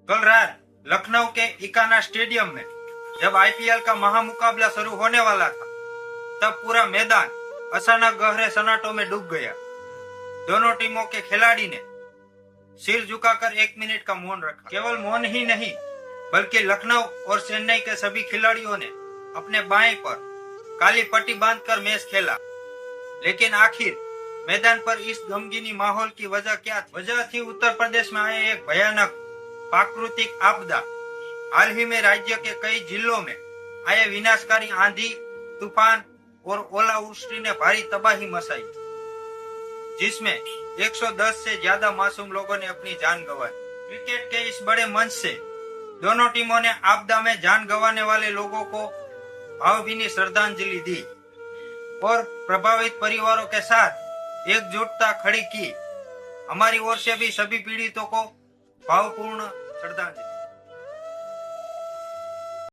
कल रात लखनऊ के इकाना स्टेडियम में जब आईपीएल का महामुकाबला शुरू होने वाला था, तब पूरा मैदान अचानक गहरे सन्नाटों में डूब गया। दोनों टीमों के खिलाड़ी ने सिर झुकाकर 1 मिनट का मौन रखा। केवल मौन ही नहीं, बल्कि लखनऊ और चेन्नई के सभी खिलाड़ियों ने अपने बाएं पर काली पट्टी बांधकर मैच खेला। लेकिन आखिर मैदान पर इस गमगीनी माहौल की वजह क्या थी? वजह थी उत्तर प्रदेश में आए एक भयानक प्राकृतिक आपदा। हाल ही में राज्य के कई जिलों में आए विनाशकारी आंधी, तूफान और ओलावृष्टि ने भारी तबाही मचाई, जिसमें 110 से ज्यादा मासूम लोगों ने अपनी जान गंवाई। क्रिकेट के इस बड़े मंच से दोनों टीमों ने आपदा में जान गंवाने वाले लोगों को भावभीनी श्रद्धांजलि दी और प्रभावित परिवारों के साथ एकजुटता खड़ी की। हमारी ओर से भी सभी पीड़ितों को भावपूर्ण श्रद्धांजलि।